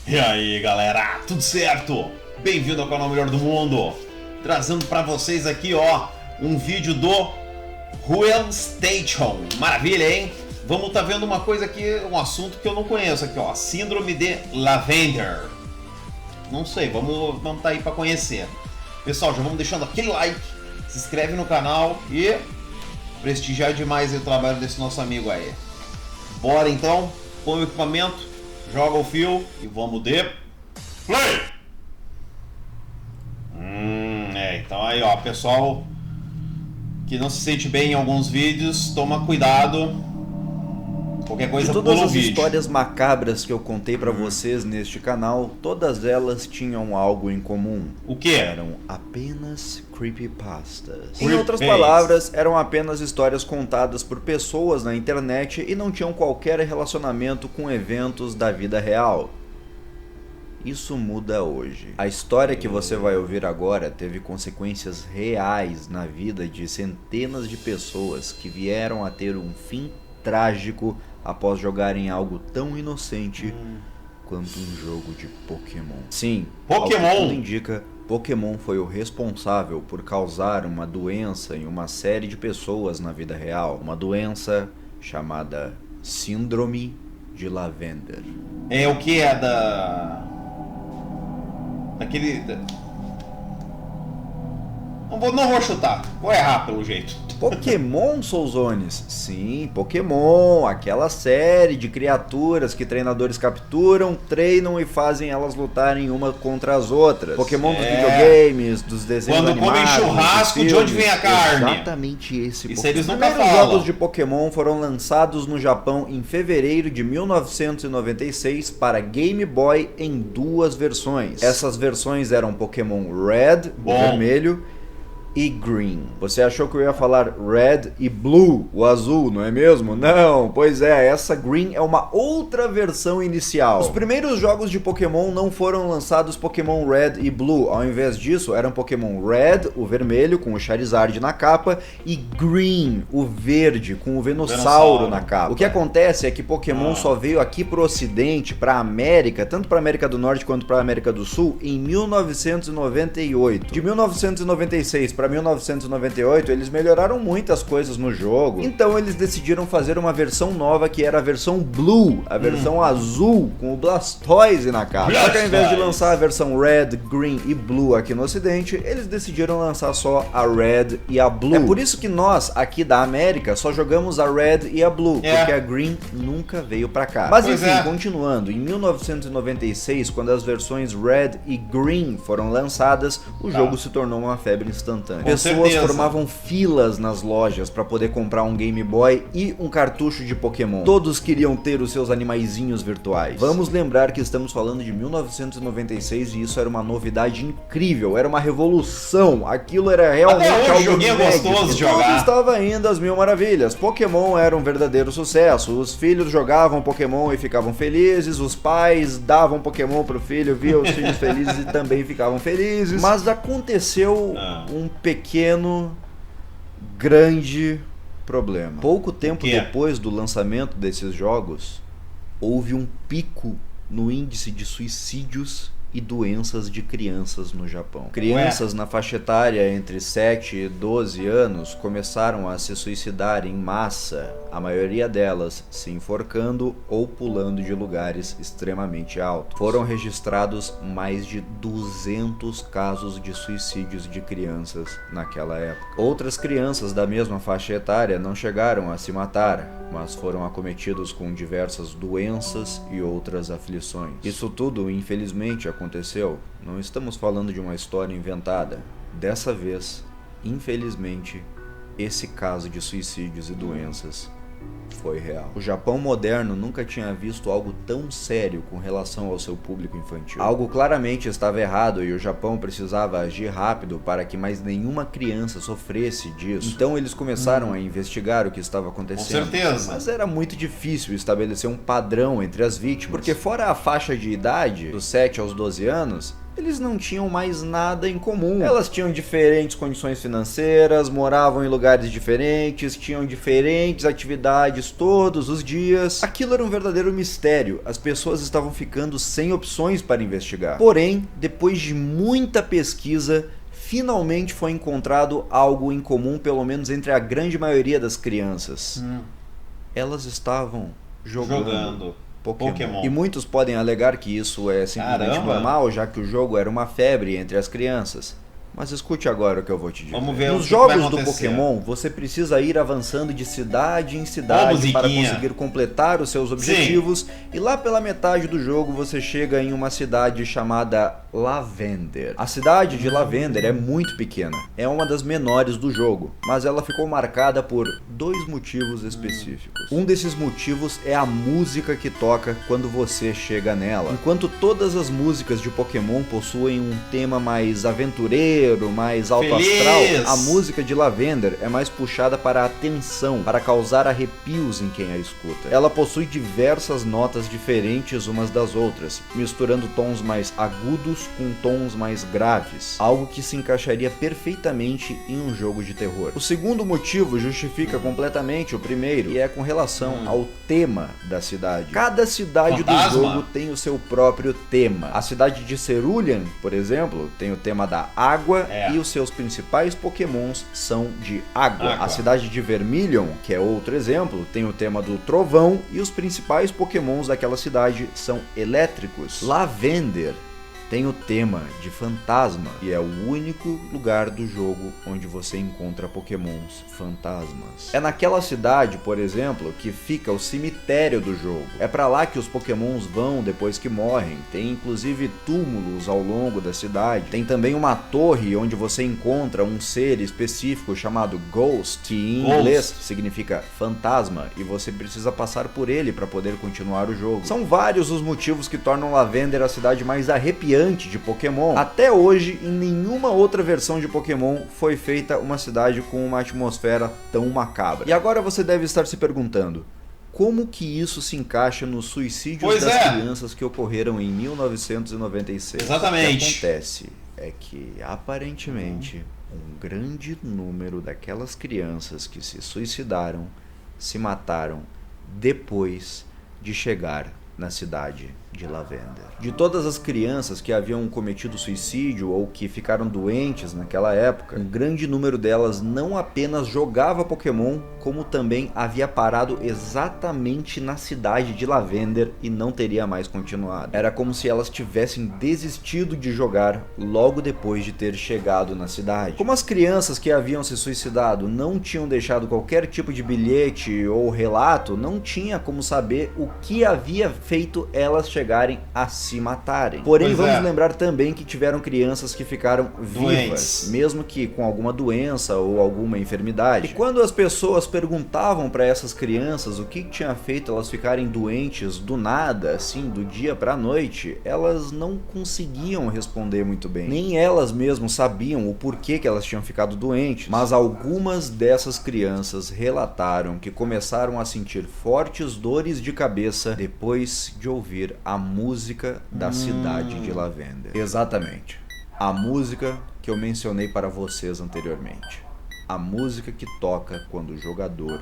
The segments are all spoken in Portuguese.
E aí galera, tudo certo? Bem-vindo ao canal Melhor do Mundo, trazendo pra vocês aqui um vídeo do Ruin Station. Maravilha, hein? Vamos tá vendo uma coisa aqui, um assunto que eu não conheço aqui, Síndrome de Lavender. Não sei, vamos tá aí pra conhecer. Pessoal, já vamos deixando aquele like, se inscreve no canal e prestigiar demais o trabalho desse nosso amigo aí. Bora então, põe o equipamento, joga o fio e vamos de play! Então aí pessoal que não se sente bem em alguns vídeos, toma cuidado, qualquer coisa pula o vídeo. De todas as histórias macabras que eu contei pra vocês neste canal, todas elas tinham algo em comum. O que? Eram apenas creepypastas. Em outras palavras, eram apenas histórias contadas por pessoas na internet e não tinham qualquer relacionamento com eventos da vida real. Isso muda hoje. A história que você vai ouvir agora teve consequências reais na vida de centenas de pessoas que vieram a ter um fim trágico após jogarem algo tão inocente quanto um jogo de Pokémon. Sim, Pokémon! Ao que tudo indica, Pokémon foi o responsável por causar uma doença em uma série de pessoas na vida real. Uma doença chamada Síndrome de Lavender. É o que é daquele... Não vou chutar, vou errar pelo jeito. Pokémon, Souzones? Sim, Pokémon, aquela série de criaturas que treinadores capturam, treinam e fazem elas lutarem uma contra as outras. Pokémon dos videogames, dos desenhos quando animados, comem churrasco, de onde vem a carne? Exatamente esse Isso Pokémon. eles Os nunca primeiros falam. jogos de Pokémon foram lançados no Japão em fevereiro de 1996 para Game Boy em duas versões. Essas versões eram Pokémon Red, o vermelho, e Green. Você achou que eu ia falar Red e Blue, o azul, não é mesmo? Não, pois é, essa Green é uma outra versão inicial. Os primeiros jogos de Pokémon não foram lançados Pokémon Red e Blue, ao invés disso eram Pokémon Red, o vermelho, com o Charizard na capa, e Green, o verde, com o Venusaur na capa. O que acontece é que Pokémon só veio aqui pro ocidente, pra América, tanto pra América do Norte quanto pra América do Sul, em 1998. De 1996 para 1998, eles melhoraram muitas coisas no jogo, então eles decidiram fazer uma versão nova que era a versão Blue, a versão azul, com o Blastoise na capa. Só que ao invés de lançar a versão Red, Green e Blue aqui no ocidente, eles decidiram lançar só a Red e a Blue. É por isso que nós, aqui da América, só jogamos a Red e a Blue, porque a Green nunca veio pra cá. Mas enfim, continuando, em 1996, quando as versões Red e Green foram lançadas, o jogo se tornou uma febre instantânea. Pessoas formavam filas nas lojas para poder comprar um Game Boy e um cartucho de Pokémon. Todos queriam ter os seus animaizinhos virtuais. Vamos lembrar que estamos falando de 1996 e isso era uma novidade incrível, era uma revolução. Aquilo era realmente algo gostoso de jogar. Tudo estava indo às mil maravilhas. Pokémon era um verdadeiro sucesso. Os filhos jogavam Pokémon e ficavam felizes, os pais davam Pokémon pro filho, viam os filhos felizes e também ficavam felizes. Mas aconteceu um pequeno, grande problema. Pouco tempo depois do lançamento desses jogos, houve um pico no índice de suicídios e doenças de crianças no Japão. Crianças na faixa etária entre 7 e 12 anos começaram a se suicidar em massa, a maioria delas se enforcando ou pulando de lugares extremamente altos. Foram registrados mais de 200 casos de suicídios de crianças naquela época. Outras crianças da mesma faixa etária não chegaram a se matar, mas foram acometidos com diversas doenças e outras aflições. Isso tudo, infelizmente, aconteceu. Não estamos falando de uma história inventada. Dessa vez, infelizmente, esse caso de suicídios e doenças foi real. O Japão moderno nunca tinha visto algo tão sério com relação ao seu público infantil. Algo claramente estava errado e o Japão precisava agir rápido para que mais nenhuma criança sofresse disso. Então eles começaram a investigar o que estava acontecendo. Com certeza. Mas era muito difícil estabelecer um padrão entre as vítimas, porque fora a faixa de idade, dos 7 aos 12 anos, eles não tinham mais nada em comum. Elas tinham diferentes condições financeiras, moravam em lugares diferentes, tinham diferentes atividades todos os dias. Aquilo era um verdadeiro mistério. As pessoas estavam ficando sem opções para investigar. Porém, depois de muita pesquisa, finalmente foi encontrado algo em comum, pelo menos entre a grande maioria das crianças. Elas estavam jogando Pokémon. E muitos podem alegar que isso é simplesmente normal, já que o jogo era uma febre entre as crianças. Mas escute agora o que eu vou te dizer. Vamos ver. Nos jogos do Pokémon, você precisa ir avançando de cidade em cidade para conseguir completar os seus objetivos. Sim. E lá pela metade do jogo você chega em uma cidade chamada Lavender. A cidade de Lavender é muito pequena. É uma das menores do jogo. Mas ela ficou marcada por 2 motivos específicos. Um desses motivos é a música que toca quando você chega nela. Enquanto todas as músicas de Pokémon possuem um tema mais aventureiro, mais alto astral, a música de Lavender é mais puxada para a tensão, para causar arrepios em quem a escuta. Ela possui diversas notas diferentes umas das outras, misturando tons mais agudos com tons mais graves, algo que se encaixaria perfeitamente em um jogo de terror. O segundo motivo justifica completamente o primeiro, e é com relação ao tema da cidade. Cada cidade do jogo tem o seu próprio tema. A cidade de Cerulean, por exemplo, tem o tema da água, e os seus principais pokémons são de água. A cidade de Vermilion, que é outro exemplo, tem o tema do trovão, e os principais pokémons daquela cidade são elétricos. Lavender tem o tema de fantasma, e é o único lugar do jogo onde você encontra pokémons fantasmas. É naquela cidade, por exemplo, que fica o cemitério do jogo. É pra lá que os pokémons vão depois que morrem. Tem inclusive túmulos ao longo da cidade. Tem também uma torre onde você encontra um ser específico chamado Ghost, que em inglês significa fantasma, e você precisa passar por ele para poder continuar o jogo. São vários os motivos que tornam Lavender a cidade mais arrepiante de Pokémon. Até hoje, em nenhuma outra versão de Pokémon foi feita uma cidade com uma atmosfera tão macabra. E agora você deve estar se perguntando, como que isso se encaixa nos suicídios das crianças que ocorreram em 1996? Exatamente. O que acontece é que, aparentemente, um grande número daquelas crianças que se suicidaram se mataram depois de chegar na cidade de Lavender. De todas as crianças que haviam cometido suicídio ou que ficaram doentes naquela época, um grande número delas não apenas jogava Pokémon, como também havia parado exatamente na cidade de Lavender e não teria mais continuado. Era como se elas tivessem desistido de jogar logo depois de ter chegado na cidade. Como as crianças que haviam se suicidado não tinham deixado qualquer tipo de bilhete ou relato, não tinha como saber o que havia feito elas chegarem a se matarem. Porém, vamos lembrar também que tiveram crianças que ficaram vivas, mesmo que com alguma doença ou alguma enfermidade. E quando as pessoas perguntavam para essas crianças o que tinha feito elas ficarem doentes do nada, assim, do dia para a noite, elas não conseguiam responder muito bem. Nem elas mesmas sabiam o porquê que elas tinham ficado doentes, mas algumas dessas crianças relataram que começaram a sentir fortes dores de cabeça depois de ouvir a música da cidade de Lavender. Exatamente. A música que eu mencionei para vocês anteriormente. A música que toca quando o jogador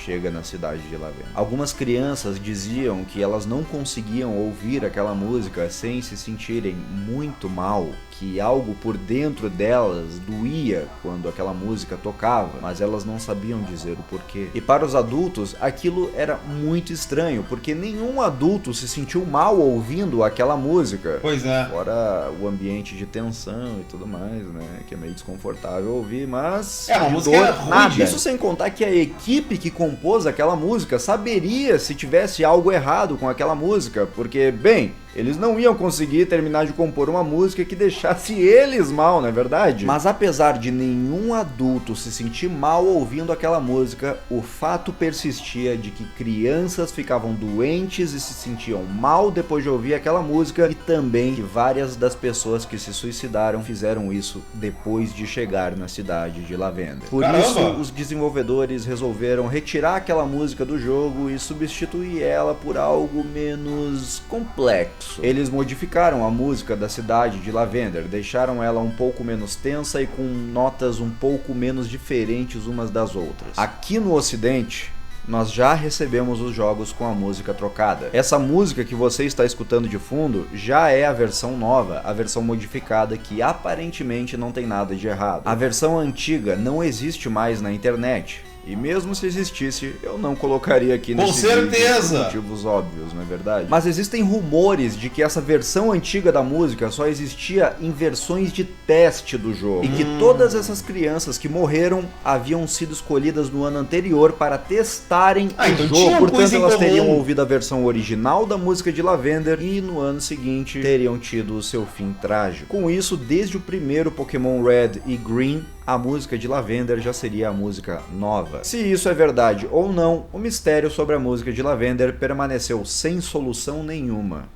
chega na cidade de Lavender. Algumas crianças diziam que elas não conseguiam ouvir aquela música sem se sentirem muito mal, que algo por dentro delas doía quando aquela música tocava, mas elas não sabiam dizer o porquê. E para os adultos, aquilo era muito estranho, porque nenhum adulto se sentiu mal ouvindo aquela música. Pois é. Fora o ambiente de tensão e tudo mais, né, que é meio desconfortável ouvir, mas uma música ruim, nada. Isso sem contar que a equipe que compôs aquela música saberia se tivesse algo errado com aquela música, porque, bem, eles não iam conseguir terminar de compor uma música que deixasse eles mal, não é verdade? Mas apesar de nenhum adulto se sentir mal ouvindo aquela música, o fato persistia de que crianças ficavam doentes e se sentiam mal depois de ouvir aquela música, e também que várias das pessoas que se suicidaram fizeram isso depois de chegar na cidade de Lavender. Por isso, os desenvolvedores resolveram retirar aquela música do jogo e substituir ela por algo menos complexo. Eles modificaram a música da cidade de Lavender, deixaram ela um pouco menos tensa e com notas um pouco menos diferentes umas das outras. Aqui no Ocidente, nós já recebemos os jogos com a música trocada. Essa música que você está escutando de fundo já é a versão nova, a versão modificada, que aparentemente não tem nada de errado. A versão antiga não existe mais na internet. E mesmo se existisse, eu não colocaria aqui nesse vídeo por motivos óbvios, não é verdade? Mas existem rumores de que essa versão antiga da música só existia em versões de teste do jogo. E que todas essas crianças que morreram haviam sido escolhidas no ano anterior para testarem o jogo. Portanto, elas teriam ouvido a versão original da música de Lavender e no ano seguinte teriam tido o seu fim trágico. Com isso, desde o primeiro Pokémon Red e Green, a música de Lavender já seria a música nova. Se isso é verdade ou não, o mistério sobre a música de Lavender permaneceu sem solução nenhuma.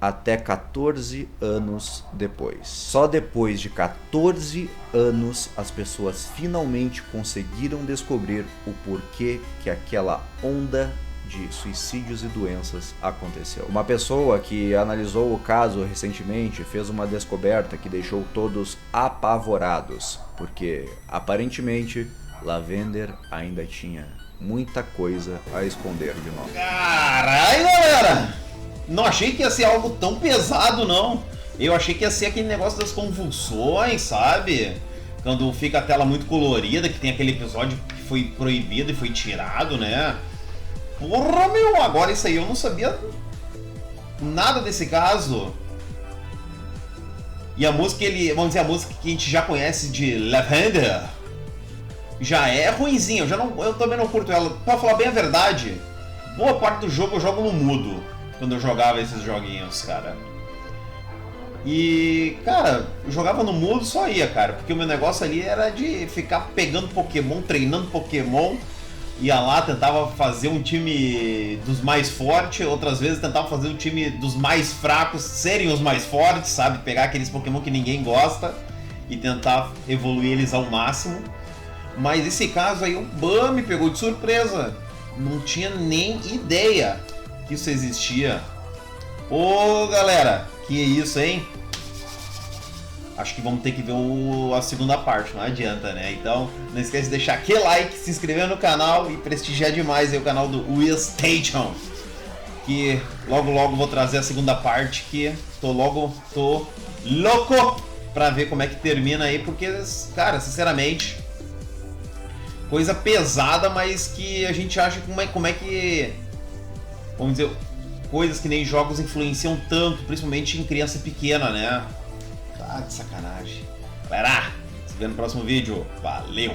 Até 14 anos depois. Só depois de 14 anos as pessoas finalmente conseguiram descobrir o porquê que aquela onda de suicídios e doenças aconteceu. Uma pessoa que analisou o caso recentemente fez uma descoberta que deixou todos apavorados, porque aparentemente Lavender ainda tinha muita coisa a esconder de nós. Caralho, galera! Não achei que ia ser algo tão pesado, não. Eu achei que ia ser aquele negócio das convulsões, sabe? Quando fica a tela muito colorida, que tem aquele episódio que foi proibido e foi tirado, né? Porra, meu, agora isso aí eu não sabia nada desse caso. E a música, vamos dizer, a música que a gente já conhece de Lavender já é ruinzinha, eu também não curto ela. Pra falar bem a verdade, boa parte do jogo eu jogo no mudo, quando eu jogava esses joguinhos, cara. E, cara, eu jogava no mudo só ia, cara, porque o meu negócio ali era de ficar pegando Pokémon, treinando Pokémon. Ia lá, tentava fazer um time dos mais fortes, outras vezes tentava fazer um time dos mais fracos serem os mais fortes, sabe? Pegar aqueles Pokémon que ninguém gosta e tentar evoluir eles ao máximo. Mas esse caso aí, o BAM me pegou de surpresa. Não tinha nem ideia que isso existia. Ô, galera, que isso, hein? Acho que vamos ter que ver a segunda parte, não adianta, né? Então, não esquece de deixar aquele like, se inscrever no canal e prestigiar demais aí o canal do Will Station. Que logo logo vou trazer a segunda parte, que tô louco pra ver como é que termina aí, porque, cara, sinceramente, coisa pesada, mas que a gente acha como é que, vamos dizer, coisas que nem jogos influenciam tanto, principalmente em criança pequena, né? Ah, que sacanagem. Galera, se vê no próximo vídeo. Valeu!